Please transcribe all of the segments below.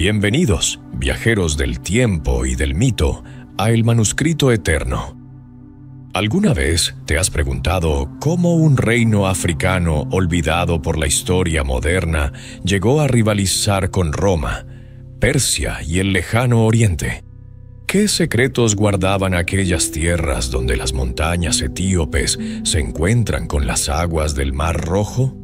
Bienvenidos, viajeros del tiempo y del mito, a El Manuscrito Eterno. ¿Alguna vez te has preguntado cómo un reino africano olvidado por la historia moderna llegó a rivalizar con Roma, Persia y el lejano Oriente? ¿Qué secretos guardaban aquellas tierras donde las montañas etíopes se encuentran con las aguas del Mar Rojo?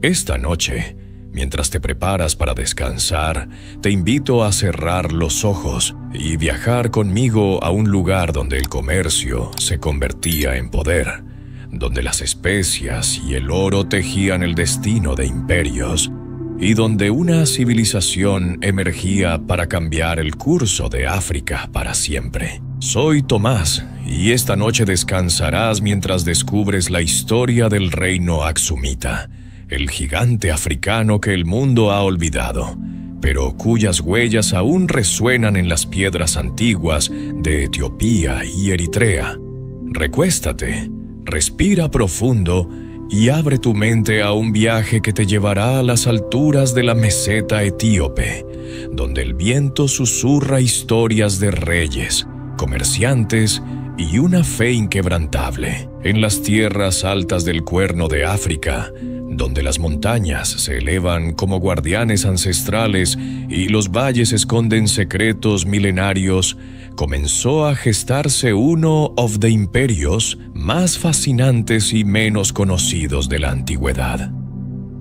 Esta noche, mientras te preparas para descansar, te invito a cerrar los ojos y viajar conmigo a un lugar donde el comercio se convertía en poder, donde las especias y el oro tejían el destino de imperios, y donde una civilización emergía para cambiar el curso de África para siempre. Soy Tomás, y esta noche descansarás mientras descubres la historia del reino Aksumita, el gigante africano que el mundo ha olvidado, pero cuyas huellas aún resuenan en las piedras antiguas de Etiopía y Eritrea. Recuéstate, respira profundo y abre tu mente a un viaje que te llevará a las alturas de la meseta etíope, donde el viento susurra historias de reyes, comerciantes y una fe inquebrantable. En las tierras altas del Cuerno de África, donde las montañas se elevan como guardianes ancestrales y los valles esconden secretos milenarios, comenzó a gestarse uno de los imperios más fascinantes y menos conocidos de la antigüedad.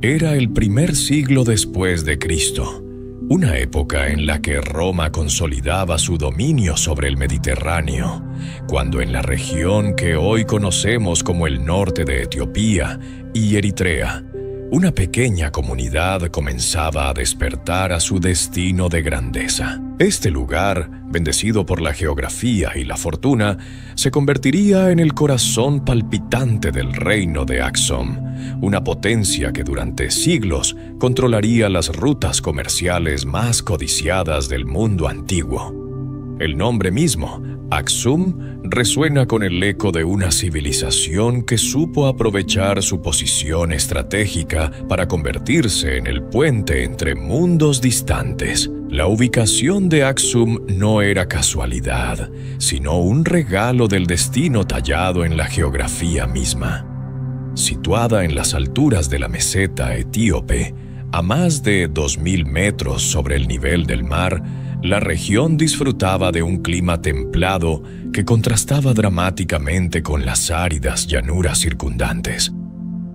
Era el primer siglo después de Cristo, una época en la que Roma consolidaba su dominio sobre el Mediterráneo, cuando en la región que hoy conocemos como el norte de Etiopía y Eritrea, una pequeña comunidad comenzaba a despertar a su destino de grandeza. Este lugar, bendecido por la geografía y la fortuna, se convertiría en el corazón palpitante del reino de Aksum, una potencia que durante siglos controlaría las rutas comerciales más codiciadas del mundo antiguo. El nombre mismo, Aksum, resuena con el eco de una civilización que supo aprovechar su posición estratégica para convertirse en el puente entre mundos distantes. La ubicación de Aksum no era casualidad, sino un regalo del destino tallado en la geografía misma. Situada en las alturas de la meseta etíope, a más de 2.000 metros sobre el nivel del mar, la región disfrutaba de un clima templado que contrastaba dramáticamente con las áridas llanuras circundantes.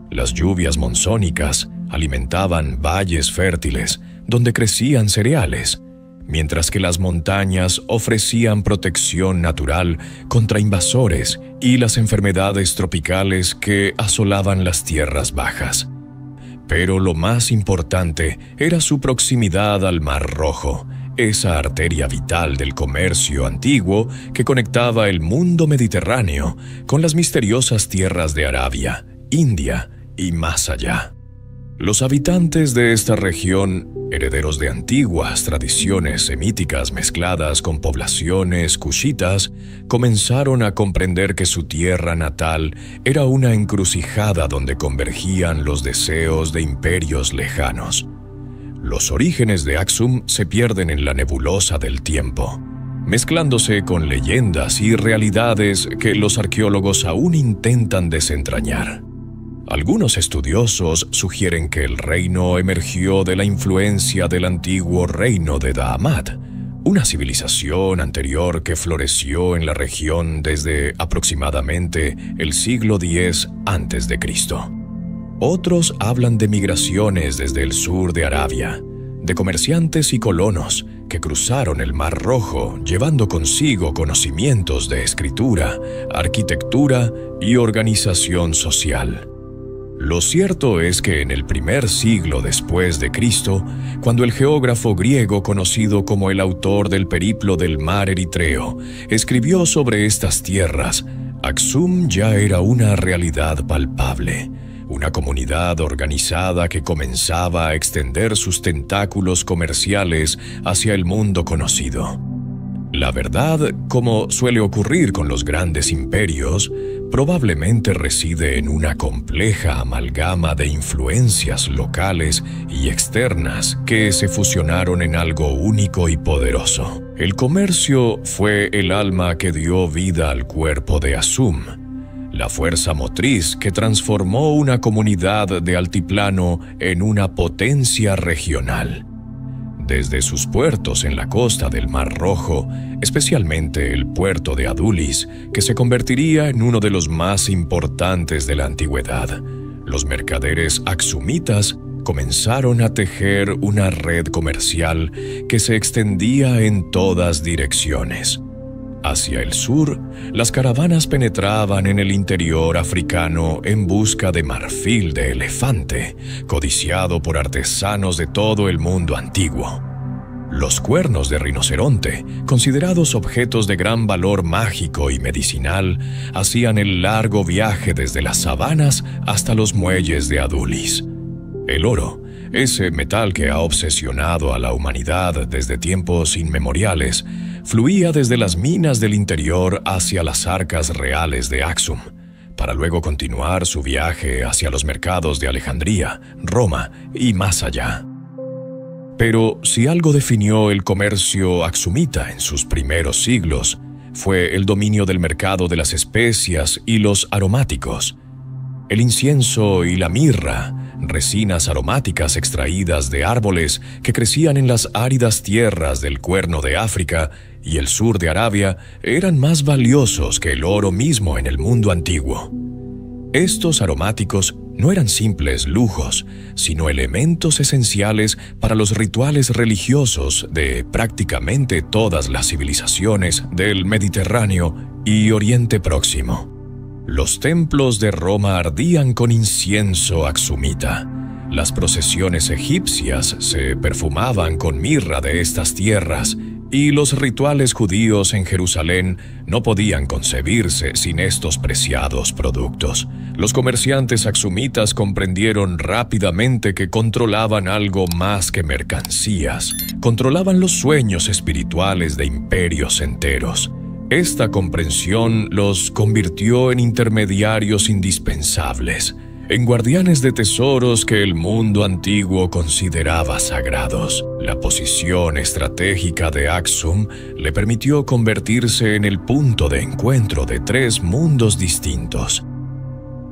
Las lluvias monzónicas alimentaban valles fértiles donde crecían cereales, mientras que las montañas ofrecían protección natural contra invasores y las enfermedades tropicales que asolaban las tierras bajas. Pero lo más importante era su proximidad al Mar Rojo, esa arteria vital del comercio antiguo que conectaba el mundo mediterráneo con las misteriosas tierras de Arabia, India y más allá. Los habitantes de esta región, herederos de antiguas tradiciones semíticas mezcladas con poblaciones cushitas, comenzaron a comprender que su tierra natal era una encrucijada donde convergían los deseos de imperios lejanos. Los orígenes de Aksum se pierden en la nebulosa del tiempo, mezclándose con leyendas y realidades que los arqueólogos aún intentan desentrañar. Algunos estudiosos sugieren que el reino emergió de la influencia del antiguo reino de Dahomey, una civilización anterior que floreció en la región desde aproximadamente el siglo X a.C. Otros hablan de migraciones desde el sur de Arabia, de comerciantes y colonos que cruzaron el Mar Rojo llevando consigo conocimientos de escritura, arquitectura y organización social. Lo cierto es que en el primer siglo después de Cristo, cuando el geógrafo griego conocido como el autor del periplo del mar Eritreo escribió sobre estas tierras, Aksum ya era una realidad palpable. Una comunidad organizada que comenzaba a extender sus tentáculos comerciales hacia el mundo conocido. La verdad, como suele ocurrir con los grandes imperios, probablemente reside en una compleja amalgama de influencias locales y externas que se fusionaron en algo único y poderoso. El comercio fue el alma que dio vida al cuerpo de Asum, la fuerza motriz que transformó una comunidad de altiplano en una potencia regional. Desde sus puertos en la costa del Mar Rojo, especialmente el puerto de Adulis, que se convertiría en uno de los más importantes de la antigüedad, los mercaderes aksumitas comenzaron a tejer una red comercial que se extendía en todas direcciones. Hacia el sur, las caravanas penetraban en el interior africano en busca de marfil de elefante, codiciado por artesanos de todo el mundo antiguo. Los cuernos de rinoceronte, considerados objetos de gran valor mágico y medicinal, hacían el largo viaje desde las sabanas hasta los muelles de Adulis. El oro, ese metal que ha obsesionado a la humanidad desde tiempos inmemoriales, fluía desde las minas del interior hacia las arcas reales de Axum, para luego continuar su viaje hacia los mercados de Alejandría, Roma y más allá. Pero si algo definió el comercio aksumita en sus primeros siglos, fue el dominio del mercado de las especias y los aromáticos. El incienso y la mirra, resinas aromáticas extraídas de árboles que crecían en las áridas tierras del Cuerno de África y el sur de Arabia, eran más valiosos que el oro mismo en el mundo antiguo. Estos aromáticos no eran simples lujos, sino elementos esenciales para los rituales religiosos de prácticamente todas las civilizaciones del Mediterráneo y Oriente Próximo. Los templos de Roma ardían con incienso aksumita. Las procesiones egipcias se perfumaban con mirra de estas tierras, y los rituales judíos en Jerusalén no podían concebirse sin estos preciados productos. Los comerciantes aksumitas comprendieron rápidamente que controlaban algo más que mercancías. Controlaban los sueños espirituales de imperios enteros. Esta comprensión los convirtió en intermediarios indispensables, en guardianes de tesoros que el mundo antiguo consideraba sagrados. La posición estratégica de Axum le permitió convertirse en el punto de encuentro de tres mundos distintos.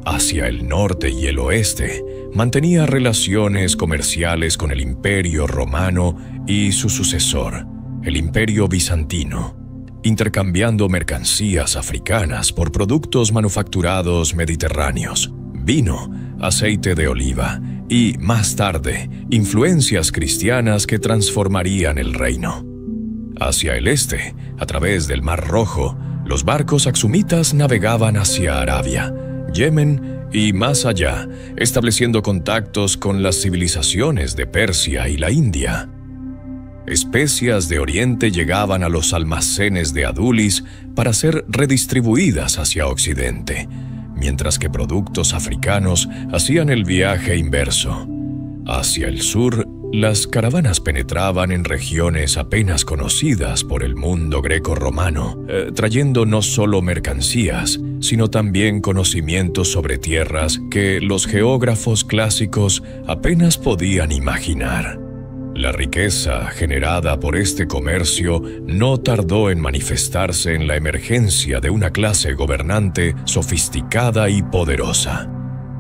Hacia el norte y el oeste, mantenía relaciones comerciales con el Imperio Romano y su sucesor, el Imperio Bizantino, intercambiando mercancías africanas por productos manufacturados mediterráneos, vino, aceite de oliva y, más tarde, influencias cristianas que transformarían el reino. Hacia el este, a través del Mar Rojo, los barcos aksumitas navegaban hacia Arabia, Yemen y más allá, estableciendo contactos con las civilizaciones de Persia y la India. Especias de Oriente llegaban a los almacenes de Adulis para ser redistribuidas hacia Occidente, mientras que productos africanos hacían el viaje inverso. Hacia el sur, las caravanas penetraban en regiones apenas conocidas por el mundo greco-romano, trayendo no solo mercancías, sino también conocimientos sobre tierras que los geógrafos clásicos apenas podían imaginar. La riqueza generada por este comercio no tardó en manifestarse en la emergencia de una clase gobernante sofisticada y poderosa.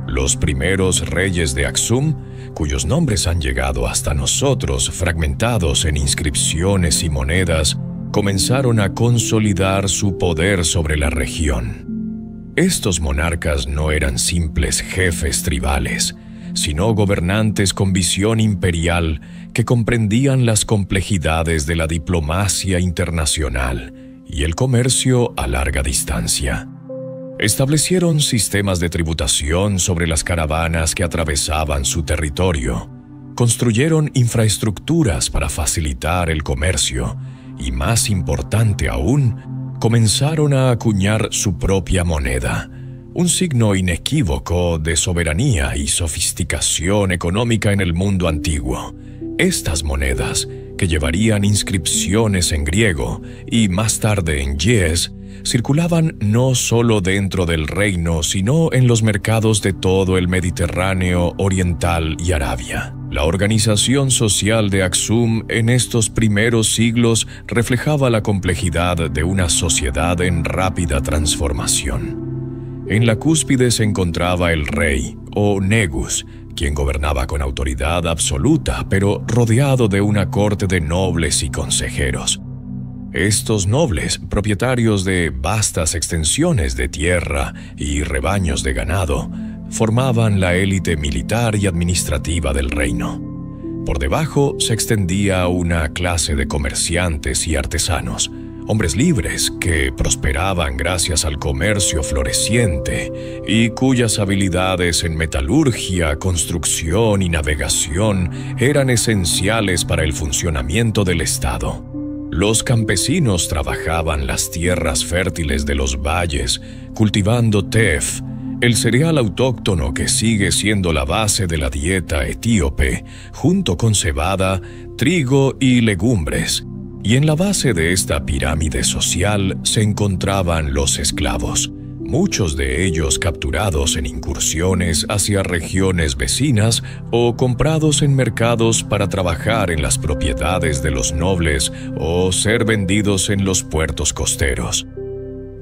Los primeros reyes de Aksum, cuyos nombres han llegado hasta nosotros fragmentados en inscripciones y monedas, comenzaron a consolidar su poder sobre la región. Estos monarcas no eran simples jefes tribales, sino gobernantes con visión imperial que comprendían las complejidades de la diplomacia internacional y el comercio a larga distancia. Establecieron sistemas de tributación sobre las caravanas que atravesaban su territorio, construyeron infraestructuras para facilitar el comercio y, más importante aún, comenzaron a acuñar su propia moneda, un signo inequívoco de soberanía y sofisticación económica en el mundo antiguo. Estas monedas, que llevarían inscripciones en griego y más tarde en yez, circulaban no solo dentro del reino, sino en los mercados de todo el Mediterráneo oriental y Arabia. La organización social de Aksum en estos primeros siglos reflejaba la complejidad de una sociedad en rápida transformación. En la cúspide se encontraba el rey, o Negus, quien gobernaba con autoridad absoluta, pero rodeado de una corte de nobles y consejeros. Estos nobles, propietarios de vastas extensiones de tierra y rebaños de ganado, formaban la élite militar y administrativa del reino. Por debajo se extendía una clase de comerciantes y artesanos, hombres libres que prosperaban gracias al comercio floreciente y cuyas habilidades en metalurgia, construcción y navegación eran esenciales para el funcionamiento del Estado. Los campesinos trabajaban las tierras fértiles de los valles, cultivando tef, el cereal autóctono que sigue siendo la base de la dieta etíope, junto con cebada, trigo y legumbres. Y en la base de esta pirámide social se encontraban los esclavos, muchos de ellos capturados en incursiones hacia regiones vecinas o comprados en mercados para trabajar en las propiedades de los nobles o ser vendidos en los puertos costeros.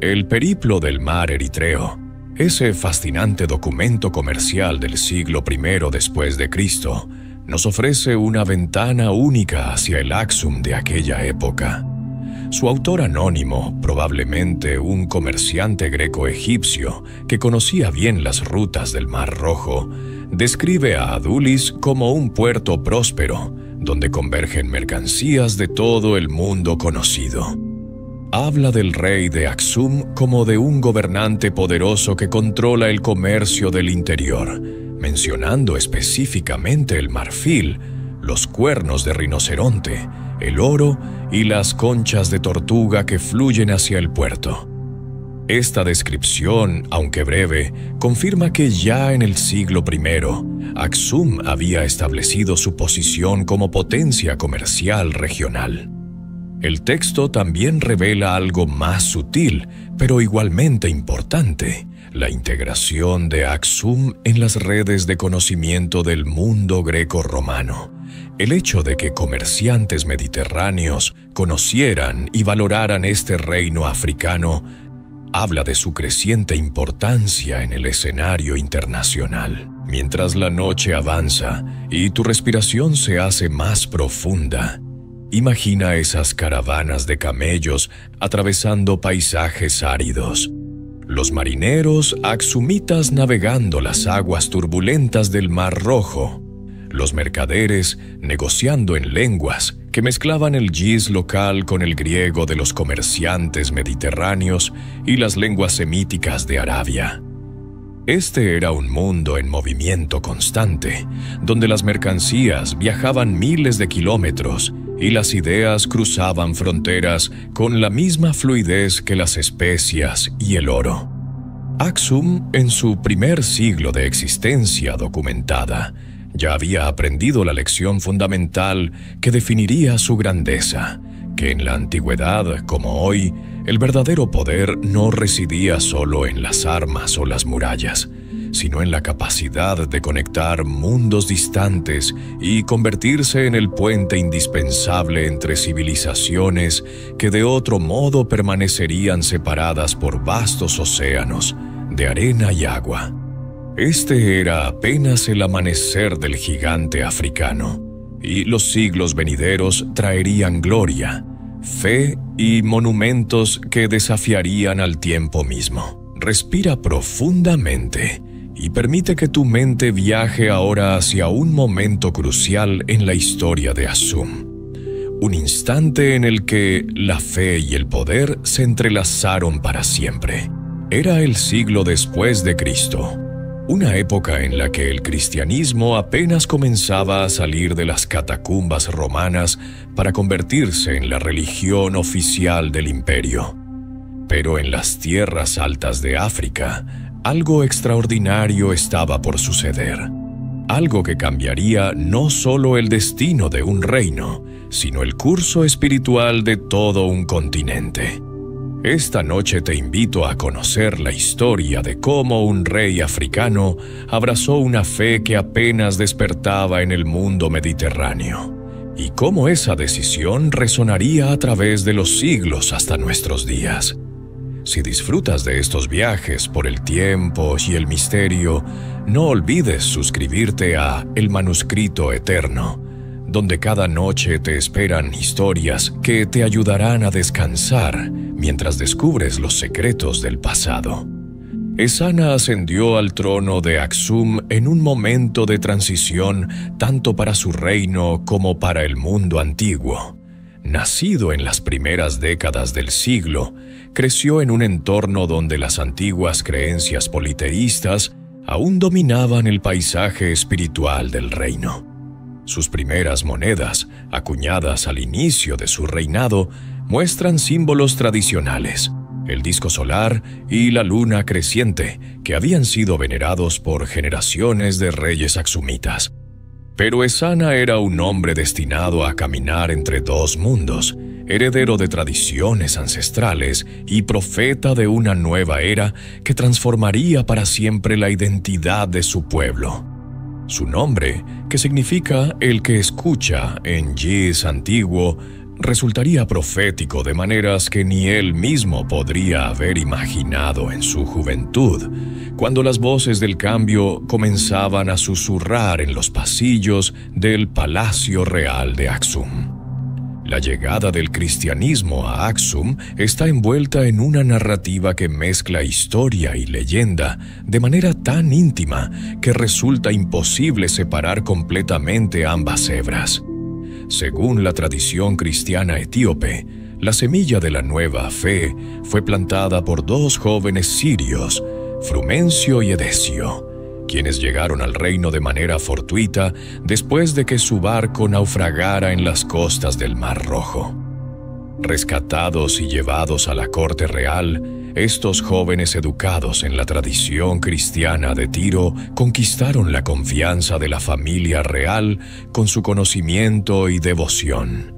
El periplo del mar Eritreo, ese fascinante documento comercial del siglo I después de Cristo, nos ofrece una ventana única hacia el Aksum de aquella época. Su autor anónimo, probablemente un comerciante greco-egipcio que conocía bien las rutas del Mar Rojo, describe a Adulis como un puerto próspero, donde convergen mercancías de todo el mundo conocido. Habla del rey de Aksum como de un gobernante poderoso que controla el comercio del interior, mencionando específicamente el marfil, los cuernos de rinoceronte, el oro y las conchas de tortuga que fluyen hacia el puerto. Esta descripción, aunque breve, confirma que ya en el siglo I, Aksum había establecido su posición como potencia comercial regional. El texto también revela algo más sutil, pero igualmente importante: la integración de Aksum en las redes de conocimiento del mundo greco-romano. El hecho de que comerciantes mediterráneos conocieran y valoraran este reino africano habla de su creciente importancia en el escenario internacional. Mientras la noche avanza y tu respiración se hace más profunda, imagina esas caravanas de camellos atravesando paisajes áridos. Los marineros aksumitas navegando las aguas turbulentas del Mar Rojo. Los mercaderes negociando en lenguas que mezclaban el yis local con el griego de los comerciantes mediterráneos y las lenguas semíticas de Arabia. Este era un mundo en movimiento constante, donde las mercancías viajaban miles de kilómetros y las ideas cruzaban fronteras con la misma fluidez que las especias y el oro. Aksum, en su primer siglo de existencia documentada, ya había aprendido la lección fundamental que definiría su grandeza, que en la antigüedad, como hoy, el verdadero poder no residía solo en las armas o las murallas, sino en la capacidad de conectar mundos distantes y convertirse en el puente indispensable entre civilizaciones que de otro modo permanecerían separadas por vastos océanos de arena y agua. Este era apenas el amanecer del gigante africano, y los siglos venideros traerían gloria, fe y monumentos que desafiarían al tiempo mismo. Respira profundamente y permite que tu mente viaje ahora hacia un momento crucial en la historia de Aksum. Un instante en el que la fe y el poder se entrelazaron para siempre. Era el siglo después de Cristo, una época en la que el cristianismo apenas comenzaba a salir de las catacumbas romanas para convertirse en la religión oficial del imperio. Pero en las tierras altas de África, algo extraordinario estaba por suceder. Algo que cambiaría no solo el destino de un reino, sino el curso espiritual de todo un continente. Esta noche te invito a conocer la historia de cómo un rey africano abrazó una fe que apenas despertaba en el mundo mediterráneo, y cómo esa decisión resonaría a través de los siglos hasta nuestros días. Si disfrutas de estos viajes por el tiempo y el misterio, no olvides suscribirte a El Manuscrito Eterno, donde cada noche te esperan historias que te ayudarán a descansar mientras descubres los secretos del pasado. Ezana ascendió al trono de Aksum en un momento de transición tanto para su reino como para el mundo antiguo. Nacido en las primeras décadas del siglo, creció en un entorno donde las antiguas creencias politeístas aún dominaban el paisaje espiritual del reino. Sus primeras monedas, acuñadas al inicio de su reinado, muestran símbolos tradicionales, el disco solar y la luna creciente, que habían sido venerados por generaciones de reyes aksumitas. Pero Ezana era un hombre destinado a caminar entre dos mundos, heredero de tradiciones ancestrales y profeta de una nueva era que transformaría para siempre la identidad de su pueblo. Su nombre, que significa el que escucha en Yis antiguo, resultaría profético de maneras que ni él mismo podría haber imaginado en su juventud, cuando las voces del cambio comenzaban a susurrar en los pasillos del Palacio Real de Aksum. La llegada del cristianismo a Aksum está envuelta en una narrativa que mezcla historia y leyenda de manera tan íntima que resulta imposible separar completamente ambas hebras. Según la tradición cristiana etíope, la semilla de la nueva fe fue plantada por dos jóvenes sirios, Frumencio y Edesio, quienes llegaron al reino de manera fortuita después de que su barco naufragara en las costas del Mar Rojo. Rescatados y llevados a la corte real, estos jóvenes educados en la tradición cristiana de Tiro conquistaron la confianza de la familia real con su conocimiento y devoción.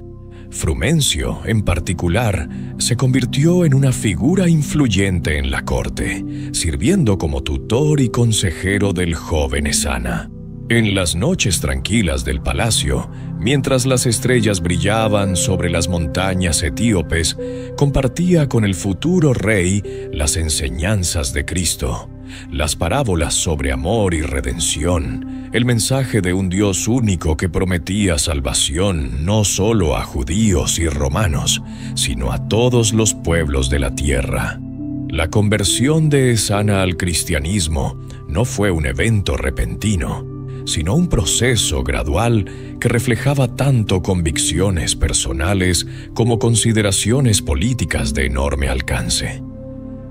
Frumencio, en particular, se convirtió en una figura influyente en la corte, sirviendo como tutor y consejero del joven Ezana. En las noches tranquilas del palacio, mientras las estrellas brillaban sobre las montañas etíopes, compartía con el futuro rey las enseñanzas de Cristo, las parábolas sobre amor y redención, el mensaje de un Dios único que prometía salvación no solo a judíos y romanos, sino a todos los pueblos de la tierra. La conversión de Ezana al cristianismo no fue un evento repentino, sino un proceso gradual que reflejaba tanto convicciones personales como consideraciones políticas de enorme alcance.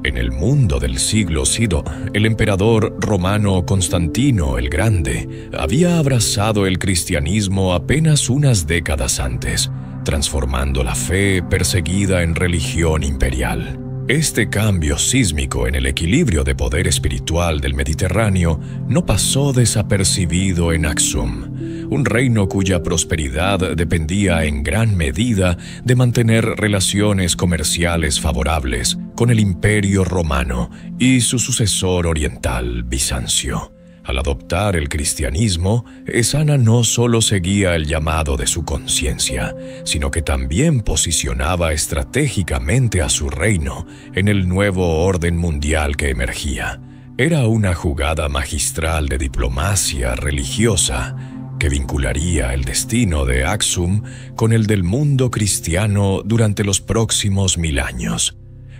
En el mundo del siglo Sido, el emperador romano Constantino el Grande había abrazado el cristianismo apenas unas décadas antes, transformando la fe perseguida en religión imperial. Este cambio sísmico en el equilibrio de poder espiritual del Mediterráneo no pasó desapercibido en Aksum, un reino cuya prosperidad dependía en gran medida de mantener relaciones comerciales favorables con el Imperio Romano y su sucesor oriental, Bizancio. Al adoptar el cristianismo, Ezana no solo seguía el llamado de su conciencia, sino que también posicionaba estratégicamente a su reino en el nuevo orden mundial que emergía. Era una jugada magistral de diplomacia religiosa que vincularía el destino de Aksum con el del mundo cristiano durante los próximos 1000 años,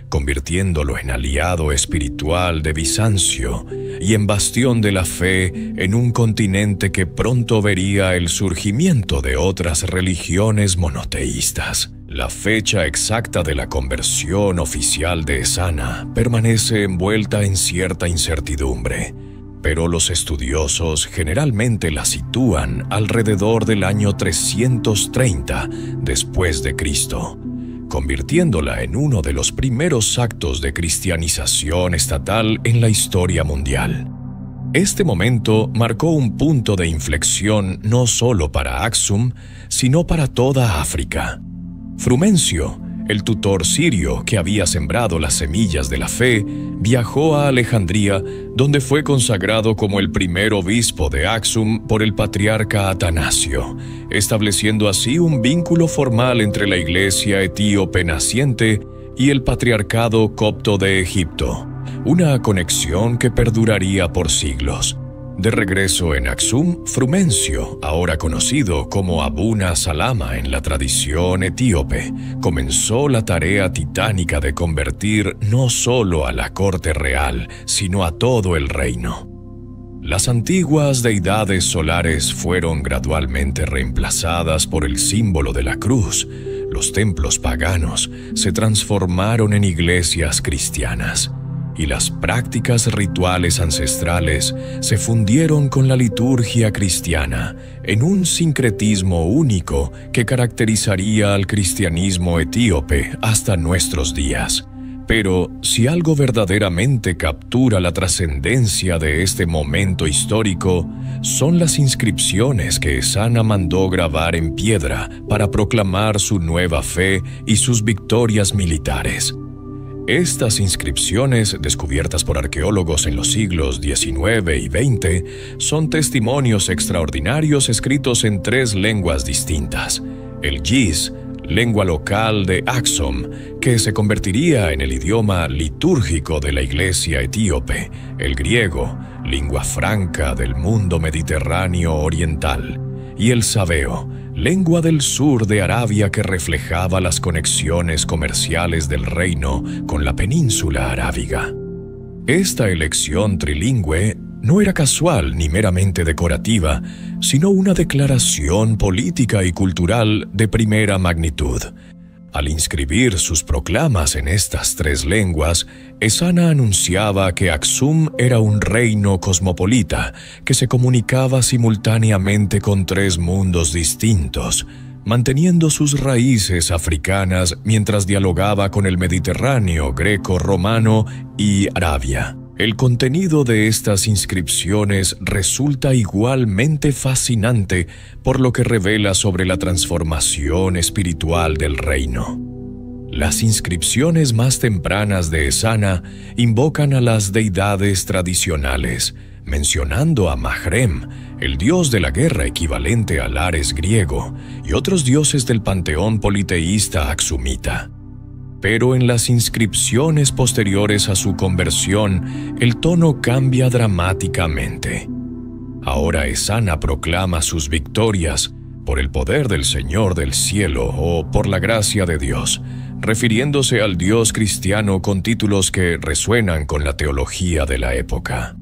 convirtiéndolo en aliado espiritual de Bizancio y en bastión de la fe en un continente que pronto vería el surgimiento de otras religiones monoteístas. La fecha exacta de la conversión oficial de Ezana permanece envuelta en cierta incertidumbre, pero los estudiosos generalmente la sitúan alrededor del año 330 después de Cristo, convirtiéndola en uno de los primeros actos de cristianización estatal en la historia mundial. Este momento marcó un punto de inflexión no solo para Aksum, sino para toda África. Frumencio, El tutor sirio, que había sembrado las semillas de la fe, viajó a Alejandría, donde fue consagrado como el primer obispo de Aksum por el patriarca Atanasio, estableciendo así un vínculo formal entre la iglesia etíope naciente y el patriarcado copto de Egipto, una conexión que perduraría por siglos. De regreso en Aksum, Frumencio, ahora conocido como Abuna Salama en la tradición etíope, comenzó la tarea titánica de convertir no solo a la corte real, sino a todo el reino. Las antiguas deidades solares fueron gradualmente reemplazadas por el símbolo de la cruz. Los templos paganos se transformaron en iglesias cristianas, y las prácticas rituales ancestrales se fundieron con la liturgia cristiana en un sincretismo único que caracterizaría al cristianismo etíope hasta nuestros días. Pero si algo verdaderamente captura la trascendencia de este momento histórico, son las inscripciones que Ezana mandó grabar en piedra para proclamar su nueva fe y sus victorias militares. Estas inscripciones, descubiertas por arqueólogos en los siglos XIX y XX, son testimonios extraordinarios escritos en 3 lenguas distintas: el Yis, lengua local de Aksum, que se convertiría en el idioma litúrgico de la iglesia etíope; el griego, lengua franca del mundo mediterráneo oriental; y el sabeo, lengua del sur de Arabia que reflejaba las conexiones comerciales del reino con la península arábiga. Esta elección trilingüe no era casual ni meramente decorativa, sino una declaración política y cultural de primera magnitud. Al inscribir sus proclamas en estas 3 lenguas, Ezana anunciaba que Aksum era un reino cosmopolita que se comunicaba simultáneamente con 3 mundos distintos, manteniendo sus raíces africanas mientras dialogaba con el Mediterráneo greco-romano y Arabia. El contenido de estas inscripciones resulta igualmente fascinante por lo que revela sobre la transformación espiritual del reino. Las inscripciones más tempranas de Ezana invocan a las deidades tradicionales, mencionando a Mahrem, el dios de la guerra equivalente al Ares griego, y otros dioses del panteón politeísta aksumita. Pero en las inscripciones posteriores a su conversión, el tono cambia dramáticamente. Ahora Ezana proclama sus victorias por el poder del Señor del cielo o por la gracia de Dios, refiriéndose al Dios cristiano con títulos que resuenan con la teología de la época.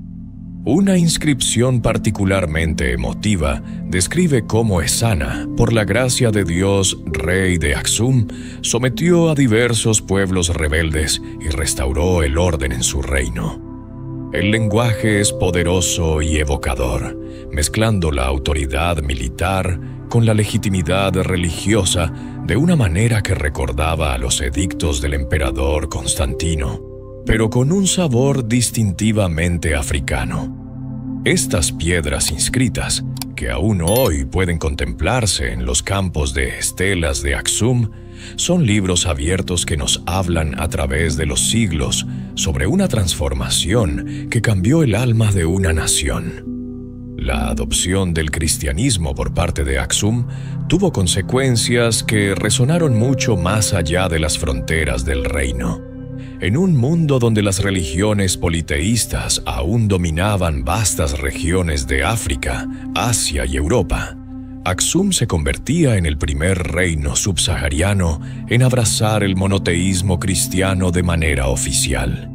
Una inscripción particularmente emotiva describe cómo Ezana, por la gracia de Dios, rey de Aksum, sometió a diversos pueblos rebeldes y restauró el orden en su reino. El lenguaje es poderoso y evocador, mezclando la autoridad militar con la legitimidad religiosa de una manera que recordaba a los edictos del emperador Constantino, pero con un sabor distintivamente africano. Estas piedras inscritas, que aún hoy pueden contemplarse en los campos de estelas de Aksum, son libros abiertos que nos hablan a través de los siglos sobre una transformación que cambió el alma de una nación. La adopción del cristianismo por parte de Aksum tuvo consecuencias que resonaron mucho más allá de las fronteras del reino. En un mundo donde las religiones politeístas aún dominaban vastas regiones de África, Asia y Europa, Aksum se convertía en el primer reino subsahariano en abrazar el monoteísmo cristiano de manera oficial.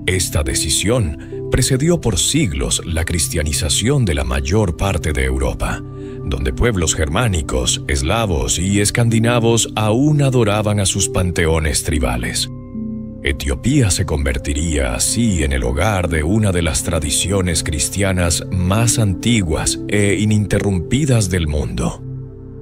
Esta decisión precedió por siglos la cristianización de la mayor parte de Europa, donde pueblos germánicos, eslavos y escandinavos aún adoraban a sus panteones tribales. Etiopía se convertiría así en el hogar de una de las tradiciones cristianas más antiguas e ininterrumpidas del mundo.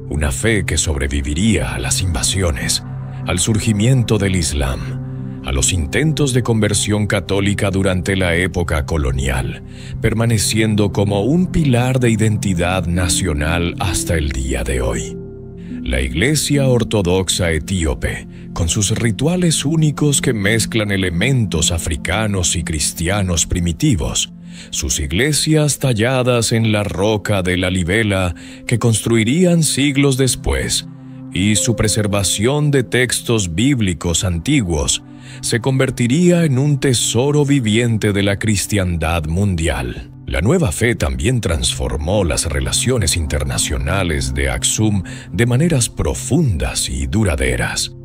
Una fe que sobreviviría a las invasiones, al surgimiento del Islam, a los intentos de conversión católica durante la época colonial, permaneciendo como un pilar de identidad nacional hasta el día de hoy. La Iglesia Ortodoxa Etíope, con sus rituales únicos que mezclan elementos africanos y cristianos primitivos, sus iglesias talladas en la roca de la Libela que construirían siglos después, y su preservación de textos bíblicos antiguos, se convertiría en un tesoro viviente de la cristiandad mundial. La nueva fe también transformó las relaciones internacionales de Aksum de maneras profundas y duraderas.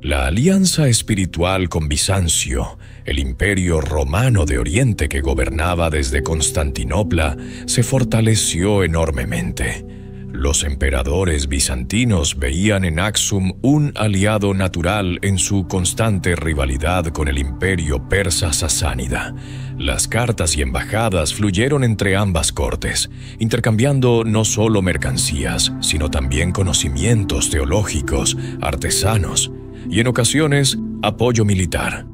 La alianza espiritual con Bizancio, el imperio romano de Oriente que gobernaba desde Constantinopla, se fortaleció enormemente. Los emperadores bizantinos veían en Aksum un aliado natural en su constante rivalidad con el imperio persa sasánida. Las cartas y embajadas fluyeron entre ambas cortes, intercambiando no solo mercancías, sino también conocimientos teológicos, artesanos y en ocasiones apoyo militar.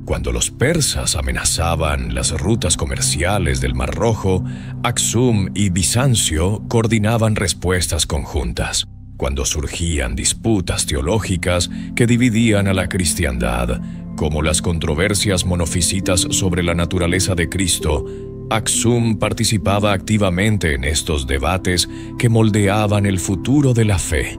Cuando los persas amenazaban las rutas comerciales del Mar Rojo, Aksum y Bizancio coordinaban respuestas conjuntas. Cuando surgían disputas teológicas que dividían a la cristiandad, como las controversias monofisitas sobre la naturaleza de Cristo, Aksum participaba activamente en estos debates que moldeaban el futuro de la fe.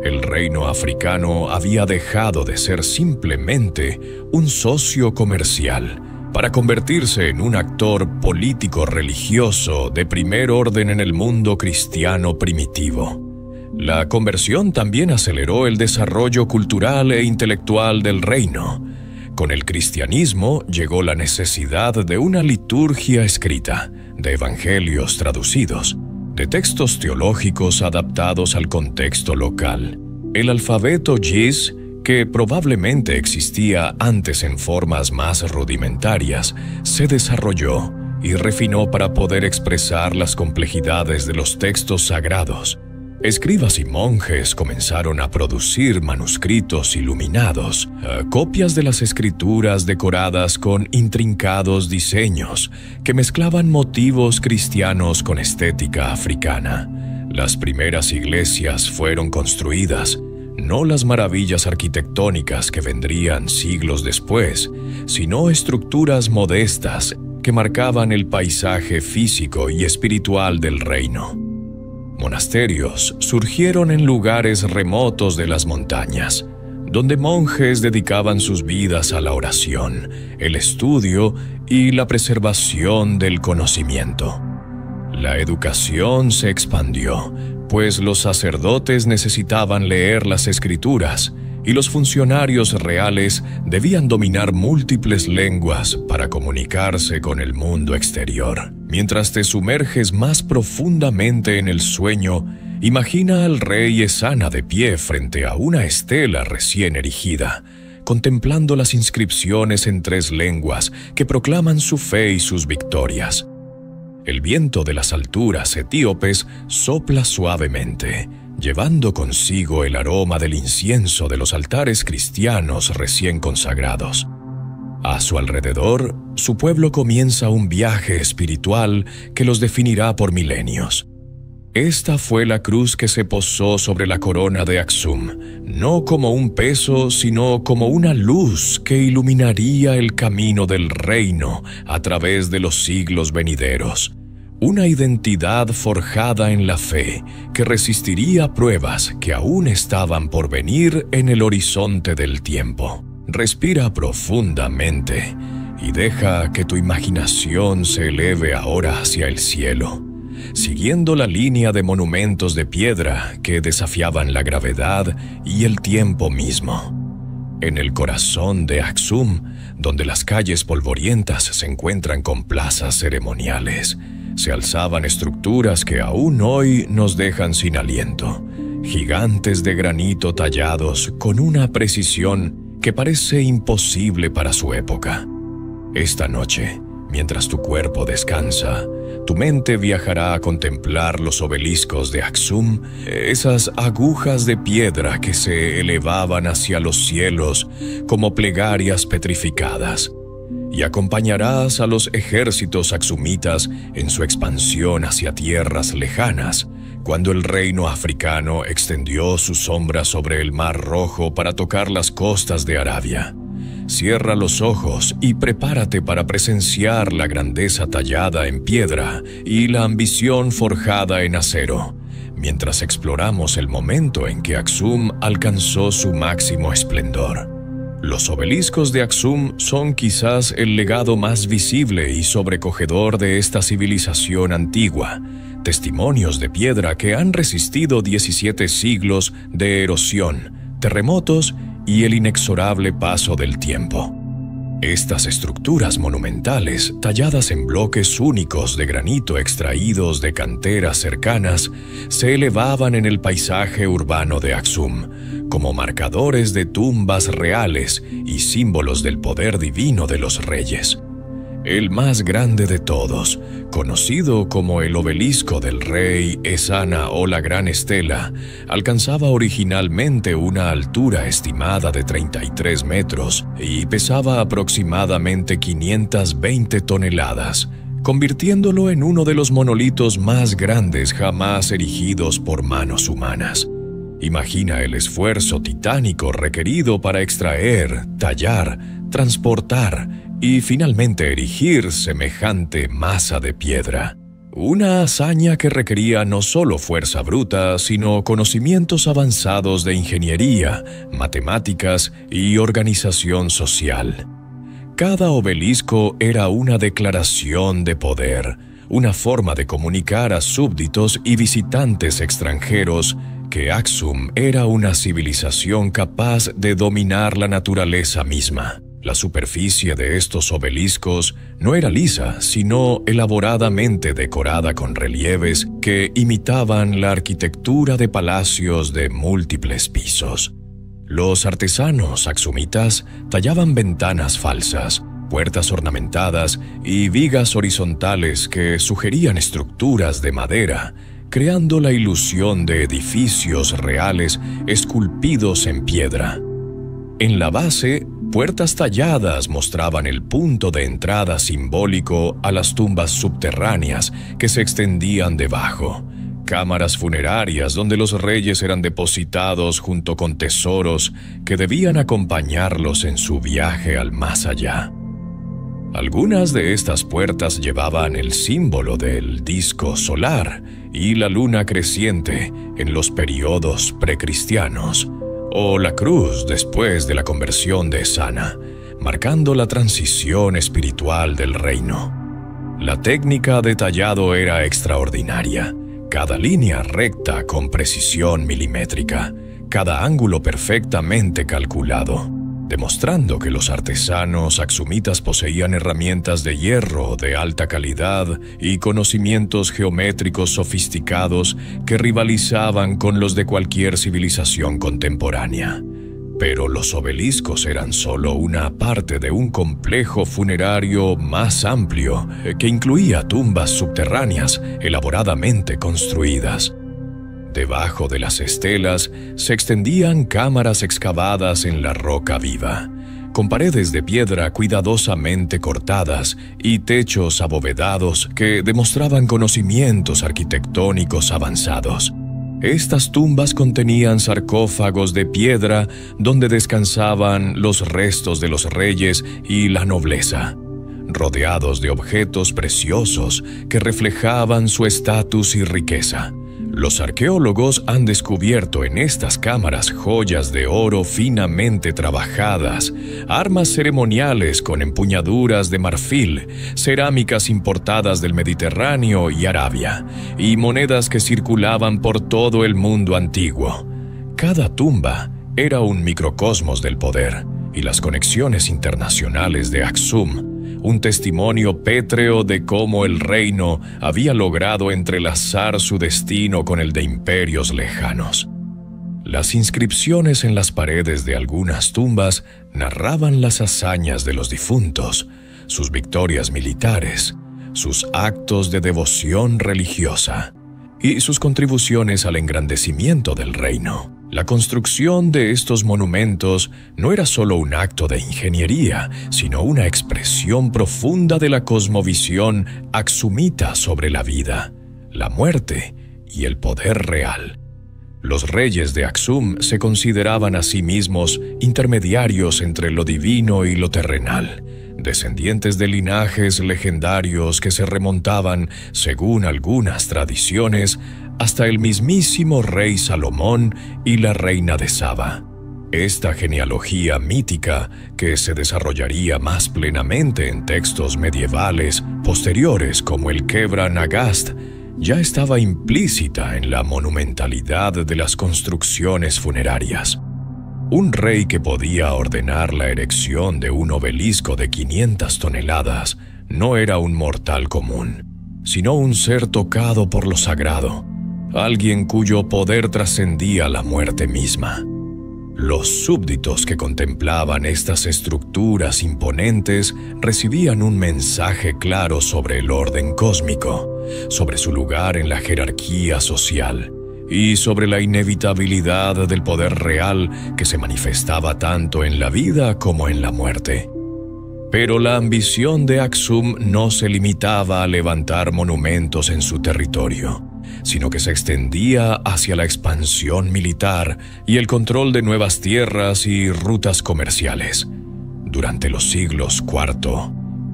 El reino africano había dejado de ser simplemente un socio comercial para convertirse en un actor político-religioso de primer orden en el mundo cristiano primitivo. La conversión también aceleró el desarrollo cultural e intelectual del reino. Con el cristianismo llegó la necesidad de una liturgia escrita, de evangelios traducidos, de textos teológicos adaptados al contexto local. El alfabeto Giz, que probablemente existía antes en formas más rudimentarias, se desarrolló y refinó para poder expresar las complejidades de los textos sagrados. Escribas y monjes comenzaron a producir manuscritos iluminados, copias de las escrituras decoradas con intrincados diseños que mezclaban motivos cristianos con estética africana. Las primeras iglesias fueron construidas, no las maravillas arquitectónicas que vendrían siglos después, sino estructuras modestas que marcaban el paisaje físico y espiritual del reino. Monasterios surgieron en lugares remotos de las montañas, donde monjes dedicaban sus vidas a la oración, el estudio y la preservación del conocimiento. La educación se expandió, pues los sacerdotes necesitaban leer las escrituras y los funcionarios reales debían dominar múltiples lenguas para comunicarse con el mundo exterior. Mientras te sumerges más profundamente en el sueño, imagina al rey Ezana de pie frente a una estela recién erigida, contemplando las inscripciones en 3 lenguas que proclaman su fe y sus victorias. El viento de las alturas etíopes sopla suavemente, llevando consigo el aroma del incienso de los altares cristianos recién consagrados. A su alrededor, su pueblo comienza un viaje espiritual que los definirá por milenios. Esta fue la cruz que se posó sobre la corona de Aksum, no como un peso, sino como una luz que iluminaría el camino del reino a través de los siglos venideros. Una identidad forjada en la fe que resistiría pruebas que aún estaban por venir en el horizonte del tiempo. Respira profundamente y deja que tu imaginación se eleve ahora hacia el cielo, siguiendo la línea de monumentos de piedra que desafiaban la gravedad y el tiempo mismo. En el corazón de Aksum, donde las calles polvorientas se encuentran con plazas ceremoniales, se alzaban estructuras que aún hoy nos dejan sin aliento, gigantes de granito tallados con una precisión que parece imposible para su época. Esta noche, mientras tu cuerpo descansa, tu mente viajará a contemplar los obeliscos de Aksum, esas agujas de piedra que se elevaban hacia los cielos como plegarias petrificadas, y acompañarás a los ejércitos aksumitas en su expansión hacia tierras lejanas, cuando el reino africano extendió su sombra sobre el Mar Rojo para tocar las costas de Arabia. Cierra los ojos y prepárate para presenciar la grandeza tallada en piedra y la ambición forjada en acero, mientras exploramos el momento en que Aksum alcanzó su máximo esplendor. Los obeliscos de Aksum son quizás el legado más visible y sobrecogedor de esta civilización antigua, testimonios de piedra que han resistido 17 siglos de erosión, terremotos y el inexorable paso del tiempo. Estas estructuras monumentales, talladas en bloques únicos de granito extraídos de canteras cercanas, se elevaban en el paisaje urbano de Aksum, como marcadores de tumbas reales y símbolos del poder divino de los reyes. El más grande de todos, conocido como el obelisco del rey Ezana o la Gran Estela, alcanzaba originalmente una altura estimada de 33 metros y pesaba aproximadamente 520 toneladas, convirtiéndolo en uno de los monolitos más grandes jamás erigidos por manos humanas. Imagina el esfuerzo titánico requerido para extraer, tallar, transportar y finalmente erigir semejante masa de piedra. Una hazaña que requería no solo fuerza bruta, sino conocimientos avanzados de ingeniería, matemáticas y organización social. Cada obelisco era una declaración de poder, una forma de comunicar a súbditos y visitantes extranjeros que Aksum era una civilización capaz de dominar la naturaleza misma. La superficie de estos obeliscos no era lisa, sino elaboradamente decorada con relieves que imitaban la arquitectura de palacios de múltiples pisos. Los artesanos aksumitas tallaban ventanas falsas, puertas ornamentadas y vigas horizontales que sugerían estructuras de madera, creando la ilusión de edificios reales esculpidos en piedra. En la base, puertas talladas mostraban el punto de entrada simbólico a las tumbas subterráneas que se extendían debajo, cámaras funerarias donde los reyes eran depositados junto con tesoros que debían acompañarlos en su viaje al más allá. Algunas de estas puertas llevaban el símbolo del disco solar y la luna creciente en los periodos precristianos, o la cruz después de la conversión de Ezana, marcando la transición espiritual del reino. La técnica de tallado era extraordinaria, cada línea recta con precisión milimétrica, cada ángulo perfectamente calculado, demostrando que los artesanos aksumitas poseían herramientas de hierro de alta calidad y conocimientos geométricos sofisticados que rivalizaban con los de cualquier civilización contemporánea. Pero los obeliscos eran solo una parte de un complejo funerario más amplio que incluía tumbas subterráneas elaboradamente construidas. Debajo de las estelas se extendían cámaras excavadas en la roca viva, con paredes de piedra cuidadosamente cortadas y techos abovedados que demostraban conocimientos arquitectónicos avanzados. Estas tumbas contenían sarcófagos de piedra donde descansaban los restos de los reyes y la nobleza, rodeados de objetos preciosos que reflejaban su estatus y riqueza. Los arqueólogos han descubierto en estas cámaras joyas de oro finamente trabajadas, armas ceremoniales con empuñaduras de marfil, cerámicas importadas del Mediterráneo y Arabia, y monedas que circulaban por todo el mundo antiguo. Cada tumba era un microcosmos del poder y las conexiones internacionales de Aksum, un testimonio pétreo de cómo el reino había logrado entrelazar su destino con el de imperios lejanos. Las inscripciones en las paredes de algunas tumbas narraban las hazañas de los difuntos, sus victorias militares, sus actos de devoción religiosa y sus contribuciones al engrandecimiento del reino. La construcción de estos monumentos no era solo un acto de ingeniería, sino una expresión profunda de la cosmovisión aksumita sobre la vida, la muerte y el poder real. Los reyes de Aksum se consideraban a sí mismos intermediarios entre lo divino y lo terrenal, descendientes de linajes legendarios que se remontaban, según algunas tradiciones, hasta el mismísimo rey Salomón y la reina de Saba. Esta genealogía mítica, que se desarrollaría más plenamente en textos medievales posteriores como el Kebra Nagast, ya estaba implícita en la monumentalidad de las construcciones funerarias. Un rey que podía ordenar la erección de un obelisco de 500 toneladas no era un mortal común, sino un ser tocado por lo sagrado, alguien cuyo poder trascendía la muerte misma. Los súbditos que contemplaban estas estructuras imponentes recibían un mensaje claro sobre el orden cósmico, sobre su lugar en la jerarquía social y sobre la inevitabilidad del poder real que se manifestaba tanto en la vida como en la muerte. Pero la ambición de Aksum no se limitaba a levantar monumentos en su territorio, sino que se extendía hacia la expansión militar y el control de nuevas tierras y rutas comerciales. Durante los siglos IV,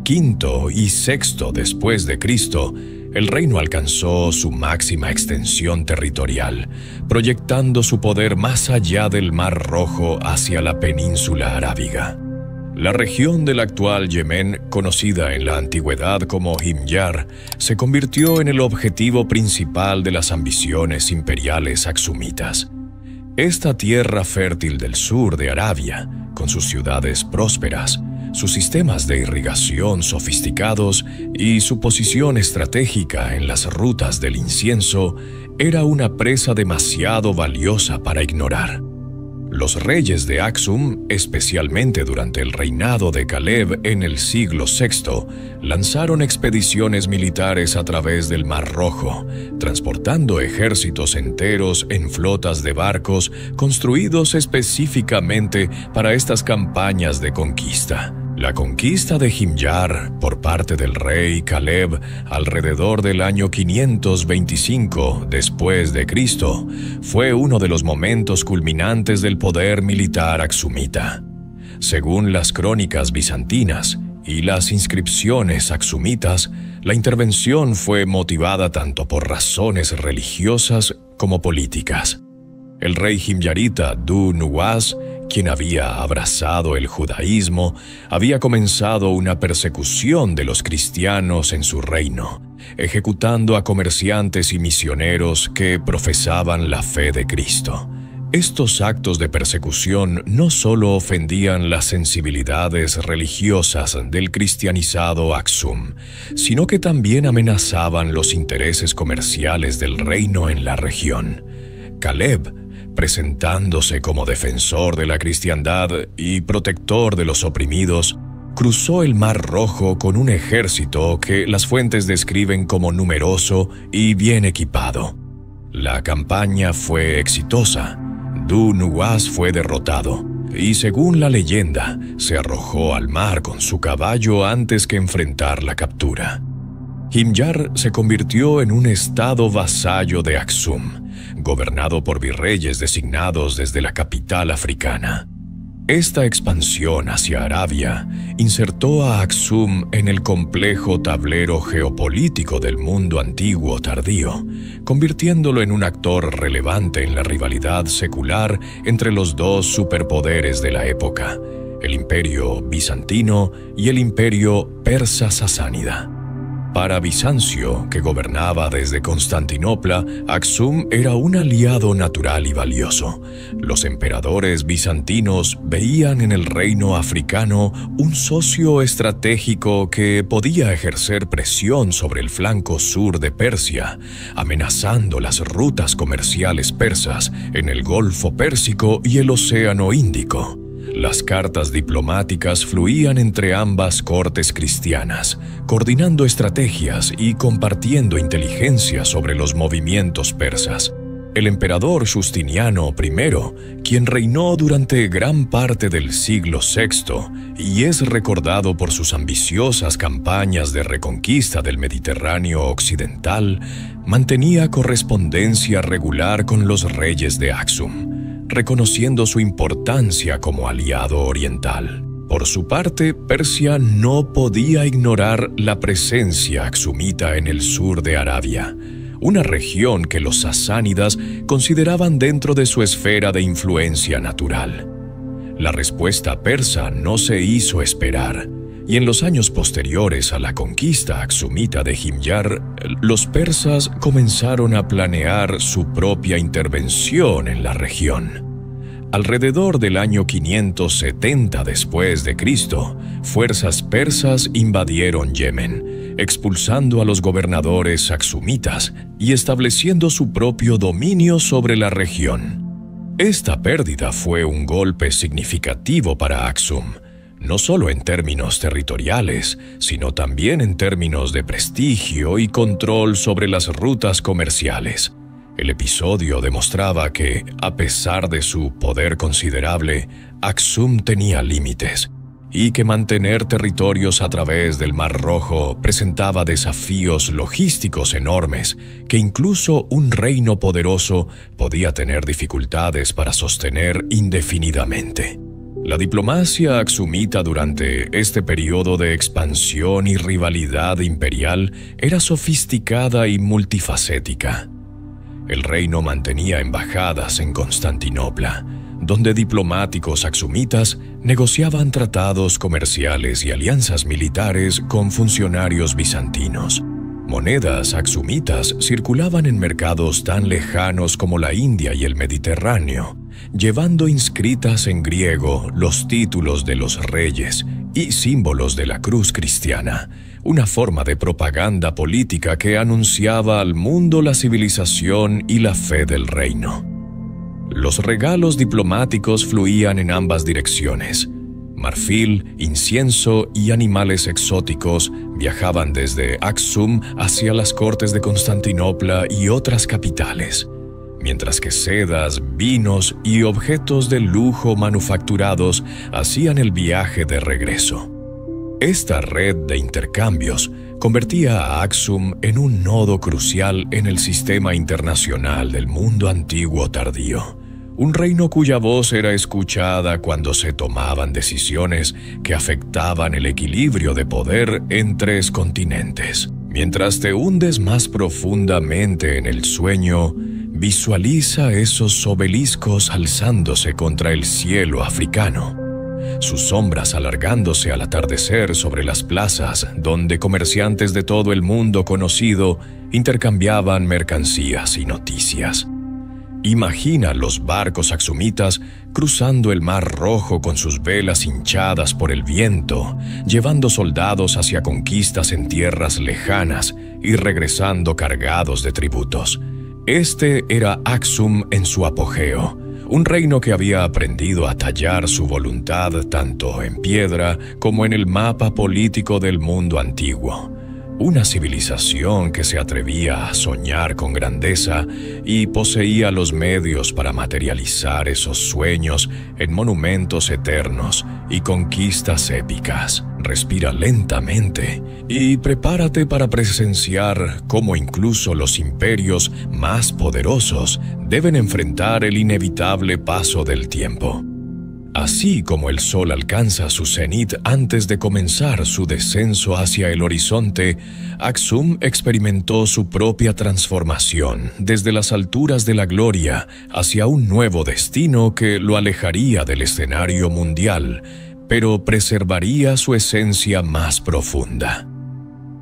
V y VI después de Cristo, el reino alcanzó su máxima extensión territorial, proyectando su poder más allá del Mar Rojo hacia la península arábiga. La región del actual Yemen, conocida en la antigüedad como Himyar, se convirtió en el objetivo principal de las ambiciones imperiales aksumitas. Esta tierra fértil del sur de Arabia, con sus ciudades prósperas, sus sistemas de irrigación sofisticados y su posición estratégica en las rutas del incienso, era una presa demasiado valiosa para ignorar. Los reyes de Aksum, especialmente durante el reinado de Caleb en el siglo VI, lanzaron expediciones militares a través del Mar Rojo, transportando ejércitos enteros en flotas de barcos construidos específicamente para estas campañas de conquista. La conquista de Himyar por parte del rey Caleb alrededor del año 525 después de Cristo fue uno de los momentos culminantes del poder militar aksumita. Según las crónicas bizantinas y las inscripciones aksumitas, la intervención fue motivada tanto por razones religiosas como políticas. El rey himyarita Du-Nuwas, quien había abrazado el judaísmo, había comenzado una persecución de los cristianos en su reino, ejecutando a comerciantes y misioneros que profesaban la fe de Cristo. Estos actos de persecución no solo ofendían las sensibilidades religiosas del cristianizado Aksum, sino que también amenazaban los intereses comerciales del reino en la región. Caleb, presentándose como defensor de la cristiandad y protector de los oprimidos, cruzó el Mar Rojo con un ejército que las fuentes describen como numeroso y bien equipado. La campaña fue exitosa. Du-Nuwas fue derrotado y, según la leyenda, se arrojó al mar con su caballo antes que enfrentar la captura. Himyar se convirtió en un estado vasallo de Aksum, gobernado por virreyes designados desde la capital africana. Esta expansión hacia Arabia insertó a Aksum en el complejo tablero geopolítico del mundo antiguo tardío, convirtiéndolo en un actor relevante en la rivalidad secular entre los dos superpoderes de la época, el Imperio bizantino y el Imperio persa-sasánida. Para Bizancio, que gobernaba desde Constantinopla, Aksum era un aliado natural y valioso. Los emperadores bizantinos veían en el reino africano un socio estratégico que podía ejercer presión sobre el flanco sur de Persia, amenazando las rutas comerciales persas en el Golfo Pérsico y el Océano Índico. Las cartas diplomáticas fluían entre ambas cortes cristianas, coordinando estrategias y compartiendo inteligencia sobre los movimientos persas. El emperador Justiniano I, quien reinó durante gran parte del siglo VI y es recordado por sus ambiciosas campañas de reconquista del Mediterráneo occidental, mantenía correspondencia regular con los reyes de Aksum, reconociendo su importancia como aliado oriental. Por su parte, Persia no podía ignorar la presencia aksumita en el sur de Arabia, una región que los sasánidas consideraban dentro de su esfera de influencia natural. La respuesta persa no se hizo esperar, y en los años posteriores a la conquista aksumita de Himyar, los persas comenzaron a planear su propia intervención en la región. Alrededor del año 570 después de Cristo, fuerzas persas invadieron Yemen, expulsando a los gobernadores aksumitas y estableciendo su propio dominio sobre la región. Esta pérdida fue un golpe significativo para Aksum, no solo en términos territoriales, sino también en términos de prestigio y control sobre las rutas comerciales. El episodio demostraba que, a pesar de su poder considerable, Aksum tenía límites, y que mantener territorios a través del Mar Rojo presentaba desafíos logísticos enormes que incluso un reino poderoso podía tener dificultades para sostener indefinidamente. La diplomacia aksumita durante este periodo de expansión y rivalidad imperial era sofisticada y multifacética. El reino mantenía embajadas en Constantinopla, donde diplomáticos aksumitas negociaban tratados comerciales y alianzas militares con funcionarios bizantinos. Monedas aksumitas circulaban en mercados tan lejanos como la India y el Mediterráneo, llevando inscritas en griego los títulos de los reyes y símbolos de la cruz cristiana, una forma de propaganda política que anunciaba al mundo la civilización y la fe del reino. Los regalos diplomáticos fluían en ambas direcciones. Marfil, incienso y animales exóticos viajaban desde Aksum hacia las cortes de Constantinopla y otras capitales, mientras que sedas, vinos y objetos de lujo manufacturados hacían el viaje de regreso. Esta red de intercambios convertía a Aksum en un nodo crucial en el sistema internacional del mundo antiguo tardío, un reino cuya voz era escuchada cuando se tomaban decisiones que afectaban el equilibrio de poder en 3 continentes. Mientras te hundes más profundamente en el sueño, visualiza esos obeliscos alzándose contra el cielo africano, sus sombras alargándose al atardecer sobre las plazas donde comerciantes de todo el mundo conocido intercambiaban mercancías y noticias. Imagina los barcos aksumitas cruzando el Mar Rojo con sus velas hinchadas por el viento, llevando soldados hacia conquistas en tierras lejanas y regresando cargados de tributos. Este era Aksum en su apogeo, un reino que había aprendido a tallar su voluntad tanto en piedra como en el mapa político del mundo antiguo. Una civilización que se atrevía a soñar con grandeza y poseía los medios para materializar esos sueños en monumentos eternos y conquistas épicas. Respira lentamente y prepárate para presenciar cómo incluso los imperios más poderosos deben enfrentar el inevitable paso del tiempo. Así como el sol alcanza su cenit antes de comenzar su descenso hacia el horizonte, Aksum experimentó su propia transformación desde las alturas de la gloria hacia un nuevo destino que lo alejaría del escenario mundial, pero preservaría su esencia más profunda.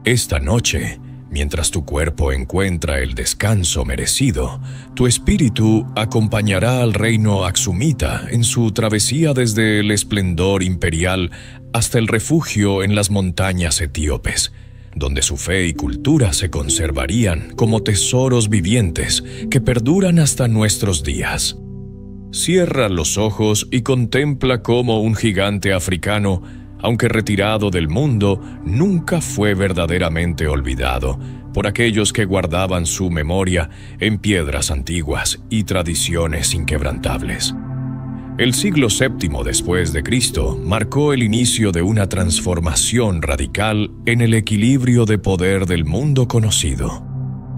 Esta noche, mientras tu cuerpo encuentra el descanso merecido, tu espíritu acompañará al reino aksumita en su travesía desde el esplendor imperial hasta el refugio en las montañas etíopes, donde su fe y cultura se conservarían como tesoros vivientes que perduran hasta nuestros días. Cierra los ojos y contempla cómo un gigante africano, aunque retirado del mundo, nunca fue verdaderamente olvidado, por aquellos que guardaban su memoria en piedras antiguas y tradiciones inquebrantables. El siglo VII después de Cristo marcó el inicio de una transformación radical en el equilibrio de poder del mundo conocido.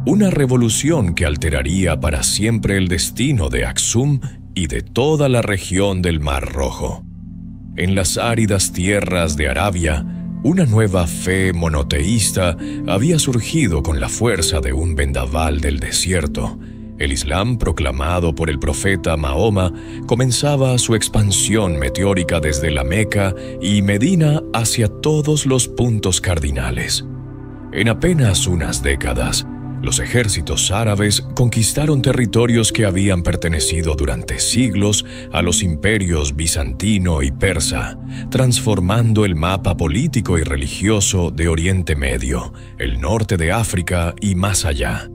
Una revolución que alteraría para siempre el destino de Aksum y de toda la región del Mar Rojo. En las áridas tierras de Arabia, una nueva fe monoteísta había surgido con la fuerza de un vendaval del desierto. El Islam, proclamado por el profeta Mahoma, comenzaba su expansión meteórica desde la Meca y Medina hacia todos los puntos cardinales. En apenas unas décadas, los ejércitos árabes conquistaron territorios que habían pertenecido durante siglos a los imperios bizantino y persa, transformando el mapa político y religioso de Oriente Medio, el norte de África y más allá.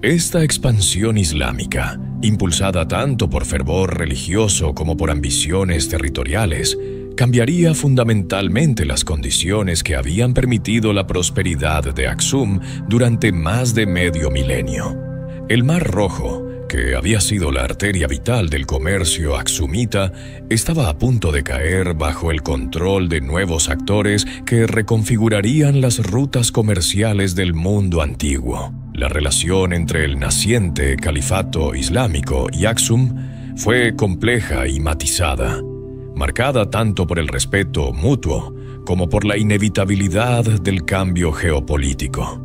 Esta expansión islámica, impulsada tanto por fervor religioso como por ambiciones territoriales, cambiaría fundamentalmente las condiciones que habían permitido la prosperidad de Aksum durante más de medio milenio. El Mar Rojo, que había sido la arteria vital del comercio aksumita, estaba a punto de caer bajo el control de nuevos actores que reconfigurarían las rutas comerciales del mundo antiguo. La relación entre el naciente califato islámico y Aksum fue compleja y matizada, marcada tanto por el respeto mutuo como por la inevitabilidad del cambio geopolítico.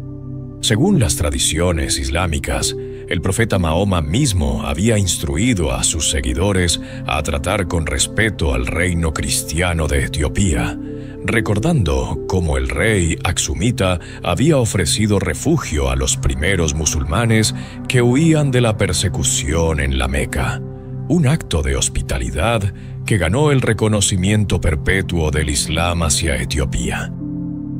Según las tradiciones islámicas, el profeta Mahoma mismo había instruido a sus seguidores a tratar con respeto al reino cristiano de Etiopía, recordando cómo el rey aksumita había ofrecido refugio a los primeros musulmanes que huían de la persecución en la Meca, un acto de hospitalidad que ganó el reconocimiento perpetuo del Islam hacia Etiopía.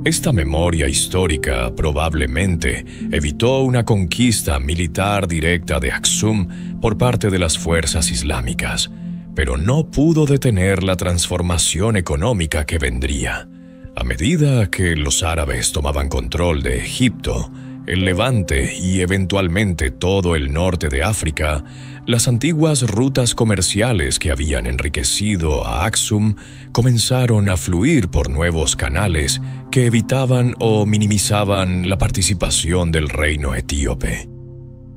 Esta memoria histórica probablemente evitó una conquista militar directa de Aksum por parte de las fuerzas islámicas, pero no pudo detener la transformación económica que vendría. A medida que los árabes tomaban control de Egipto, el Levante y eventualmente todo el norte de África, las antiguas rutas comerciales que habían enriquecido a Aksum comenzaron a fluir por nuevos canales que evitaban o minimizaban la participación del reino etíope.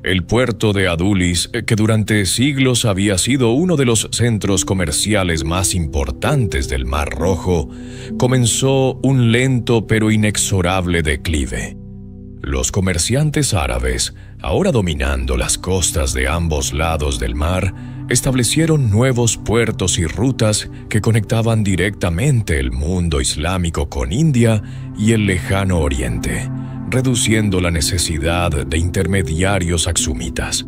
El puerto de Adulis, que durante siglos había sido uno de los centros comerciales más importantes del Mar Rojo, comenzó un lento pero inexorable declive. Los comerciantes árabes, ahora dominando las costas de ambos lados del mar, establecieron nuevos puertos y rutas que conectaban directamente el mundo islámico con India y el lejano Oriente, reduciendo la necesidad de intermediarios aksumitas.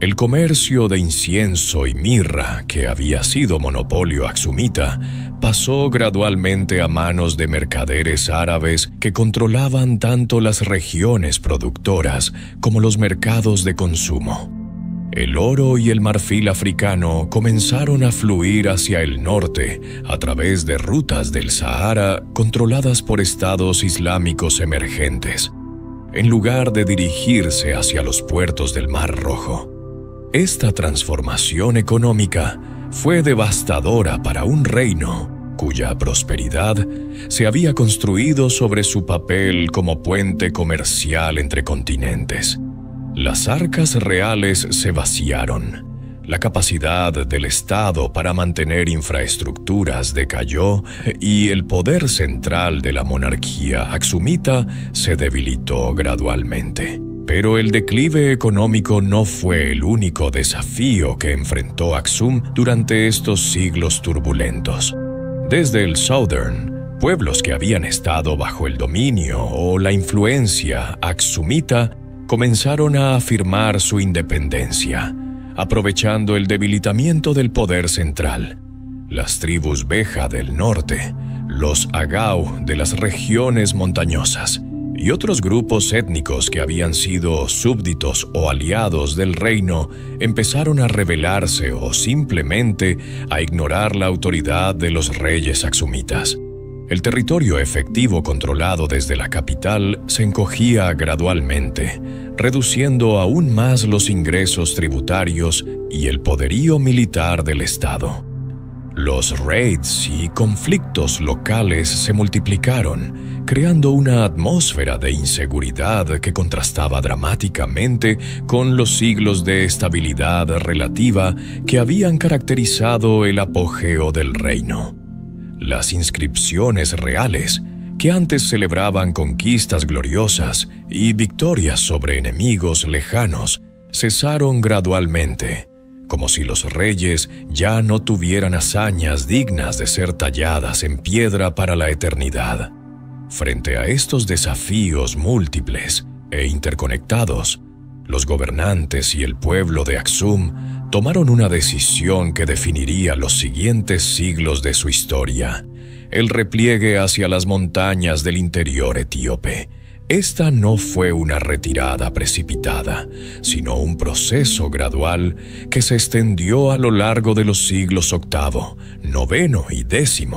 El comercio de incienso y mirra, que había sido monopolio aksumita, pasó gradualmente a manos de mercaderes árabes que controlaban tanto las regiones productoras como los mercados de consumo. El oro y el marfil africano comenzaron a fluir hacia el norte a través de rutas del Sahara controladas por estados islámicos emergentes, en lugar de dirigirse hacia los puertos del Mar Rojo. Esta transformación económica fue devastadora para un reino cuya prosperidad se había construido sobre su papel como puente comercial entre continentes. Las arcas reales se vaciaron. La capacidad del Estado para mantener infraestructuras decayó y el poder central de la monarquía aksumita se debilitó gradualmente. Pero el declive económico no fue el único desafío que enfrentó Aksum durante estos siglos turbulentos. Desde el Southern, pueblos que habían estado bajo el dominio o la influencia aksumita comenzaron a afirmar su independencia, aprovechando el debilitamiento del poder central. Las tribus Beja del norte, los Agau de las regiones montañosas y otros grupos étnicos que habían sido súbditos o aliados del reino empezaron a rebelarse o simplemente a ignorar la autoridad de los reyes aksumitas. El territorio efectivo controlado desde la capital se encogía gradualmente, reduciendo aún más los ingresos tributarios y el poderío militar del Estado. Los raids y conflictos locales se multiplicaron, creando una atmósfera de inseguridad que contrastaba dramáticamente con los siglos de estabilidad relativa que habían caracterizado el apogeo del reino. Las inscripciones reales, que antes celebraban conquistas gloriosas y victorias sobre enemigos lejanos, cesaron gradualmente, como si los reyes ya no tuvieran hazañas dignas de ser talladas en piedra para la eternidad. Frente a estos desafíos múltiples e interconectados, los gobernantes y el pueblo de Aksum tomaron una decisión que definiría los siguientes siglos de su historia: el repliegue hacia las montañas del interior etíope. Esta no fue una retirada precipitada, sino un proceso gradual que se extendió a lo largo de los siglos VIII, IX y X.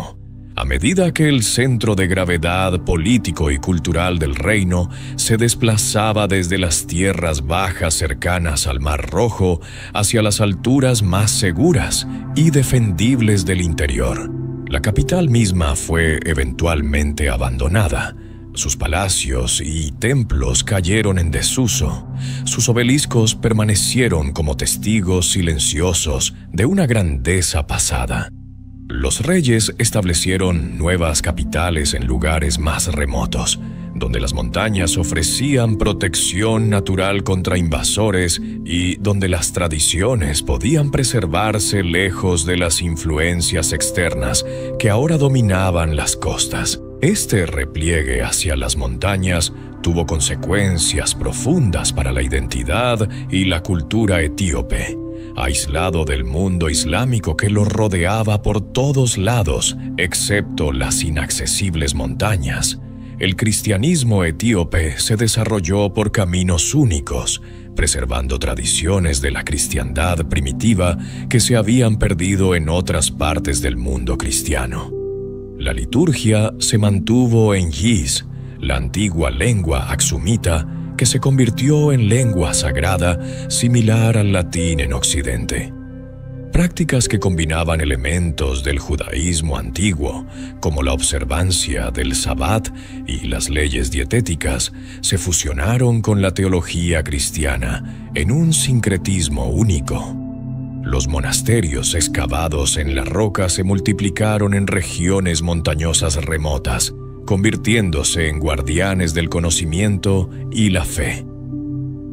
A medida que el centro de gravedad político y cultural del reino se desplazaba desde las tierras bajas cercanas al Mar Rojo hacia las alturas más seguras y defendibles del interior, la capital misma fue eventualmente abandonada. Sus palacios y templos cayeron en desuso. Sus obeliscos permanecieron como testigos silenciosos de una grandeza pasada. Los reyes establecieron nuevas capitales en lugares más remotos, donde las montañas ofrecían protección natural contra invasores y donde las tradiciones podían preservarse lejos de las influencias externas que ahora dominaban las costas. Este repliegue hacia las montañas tuvo consecuencias profundas para la identidad y la cultura etíope. Aislado del mundo islámico que lo rodeaba por todos lados, excepto las inaccesibles montañas, el cristianismo etíope se desarrolló por caminos únicos, preservando tradiciones de la cristiandad primitiva que se habían perdido en otras partes del mundo cristiano. La liturgia se mantuvo en Yis, la antigua lengua aksumita, que se convirtió en lengua sagrada similar al latín en Occidente. Prácticas que combinaban elementos del judaísmo antiguo, como la observancia del Sabbat y las leyes dietéticas, se fusionaron con la teología cristiana en un sincretismo único. Los monasterios excavados en la roca se multiplicaron en regiones montañosas remotas, convirtiéndose en guardianes del conocimiento y la fe.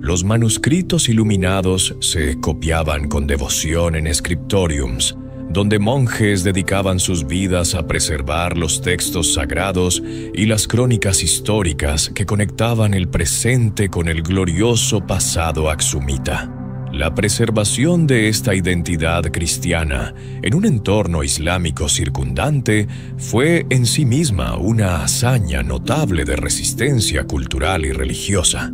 Los manuscritos iluminados se copiaban con devoción en scriptoriums, donde monjes dedicaban sus vidas a preservar los textos sagrados y las crónicas históricas que conectaban el presente con el glorioso pasado aksumita. La preservación de esta identidad cristiana en un entorno islámico circundante fue en sí misma una hazaña notable de resistencia cultural y religiosa.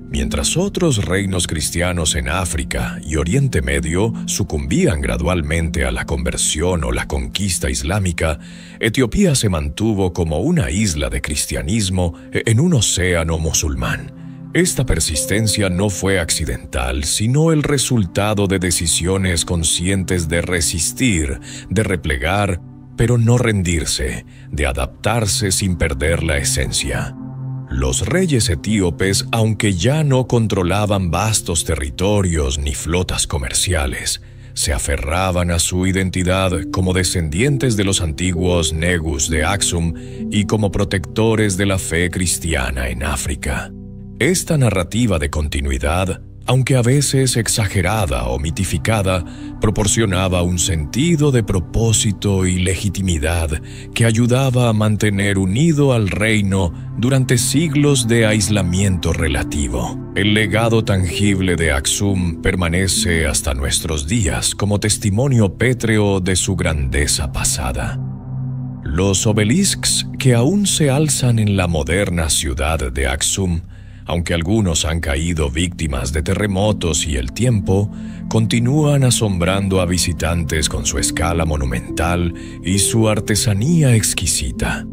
Mientras otros reinos cristianos en África y Oriente Medio sucumbían gradualmente a la conversión o la conquista islámica, Etiopía se mantuvo como una isla de cristianismo en un océano musulmán. Esta persistencia no fue accidental, sino el resultado de decisiones conscientes de resistir, de replegar, pero no rendirse, de adaptarse sin perder la esencia. Los reyes etíopes, aunque ya no controlaban vastos territorios ni flotas comerciales, se aferraban a su identidad como descendientes de los antiguos Negus de Aksum y como protectores de la fe cristiana en África. Esta narrativa de continuidad, aunque a veces exagerada o mitificada, proporcionaba un sentido de propósito y legitimidad que ayudaba a mantener unido al reino durante siglos de aislamiento relativo. El legado tangible de Aksum permanece hasta nuestros días como testimonio pétreo de su grandeza pasada. Los obeliscos que aún se alzan en la moderna ciudad de Aksum, aunque algunos han caído víctimas de terremotos y el tiempo, continúan asombrando a visitantes con su escala monumental y su artesanía exquisita.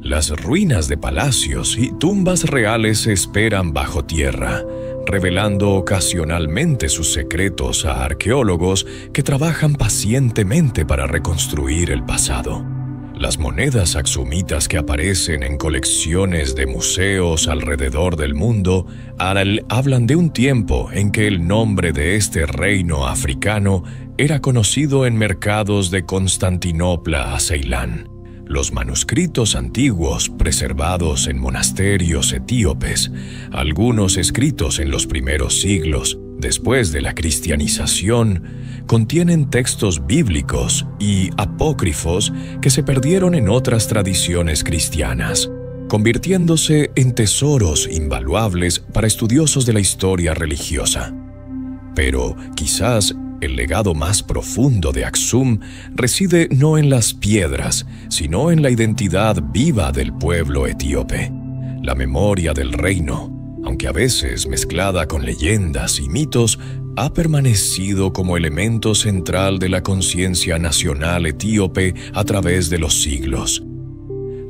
Las ruinas de palacios y tumbas reales se esperan bajo tierra, revelando ocasionalmente sus secretos a arqueólogos que trabajan pacientemente para reconstruir el pasado. Las monedas aksumitas que aparecen en colecciones de museos alrededor del mundo hablan de un tiempo en que el nombre de este reino africano era conocido en mercados de Constantinopla a Ceilán. Los manuscritos antiguos preservados en monasterios etíopes, algunos escritos en los primeros siglos después de la cristianización, contienen textos bíblicos y apócrifos que se perdieron en otras tradiciones cristianas, convirtiéndose en tesoros invaluables para estudiosos de la historia religiosa. Pero quizás el legado más profundo de Aksum reside no en las piedras, sino en la identidad viva del pueblo etíope. La memoria del reino, aunque a veces mezclada con leyendas y mitos, ha permanecido como elemento central de la conciencia nacional etíope a través de los siglos.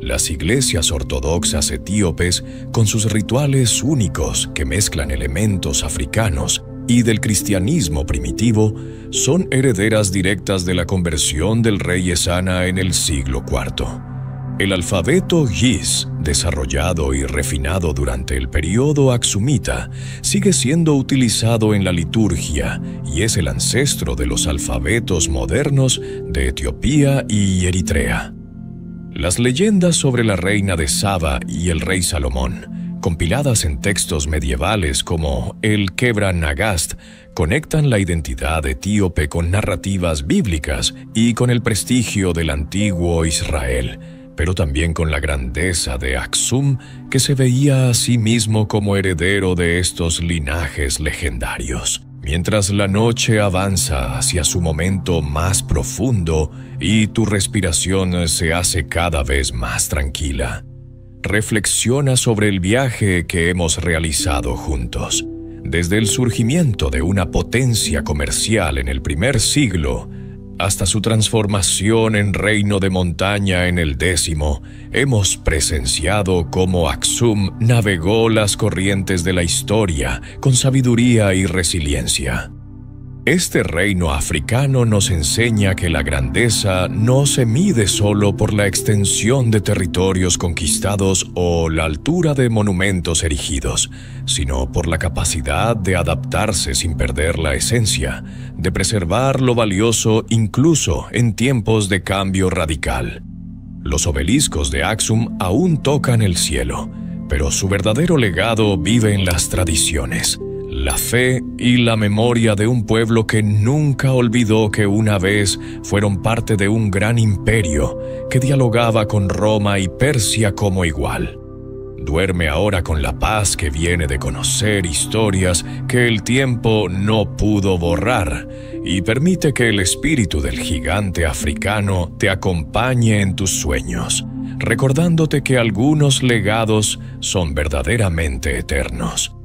Las iglesias ortodoxas etíopes, con sus rituales únicos que mezclan elementos africanos y del cristianismo primitivo, son herederas directas de la conversión del rey Esana en el siglo IV. El alfabeto Giz, desarrollado y refinado durante el período aksumita, sigue siendo utilizado en la liturgia y es el ancestro de los alfabetos modernos de Etiopía y Eritrea. Las leyendas sobre la reina de Saba y el rey Salomón, compiladas en textos medievales como el Kebra Nagast, conectan la identidad etíope con narrativas bíblicas y con el prestigio del antiguo Israel, pero también con la grandeza de Aksum, que se veía a sí mismo como heredero de estos linajes legendarios. Mientras la noche avanza hacia su momento más profundo y tu respiración se hace cada vez más tranquila, reflexiona sobre el viaje que hemos realizado juntos. Desde el surgimiento de una potencia comercial en el primer siglo hasta su transformación en reino de montaña en el 10º, hemos presenciado cómo Aksum navegó las corrientes de la historia con sabiduría y resiliencia. Este reino africano nos enseña que la grandeza no se mide solo por la extensión de territorios conquistados o la altura de monumentos erigidos, sino por la capacidad de adaptarse sin perder la esencia, de preservar lo valioso incluso en tiempos de cambio radical. Los obeliscos de Aksum aún tocan el cielo, pero su verdadero legado vive en las tradiciones, la fe y la memoria de un pueblo que nunca olvidó que una vez fueron parte de un gran imperio que dialogaba con Roma y Persia como igual. Duerme ahora con la paz que viene de conocer historias que el tiempo no pudo borrar y permite que el espíritu del gigante africano te acompañe en tus sueños, recordándote que algunos legados son verdaderamente eternos.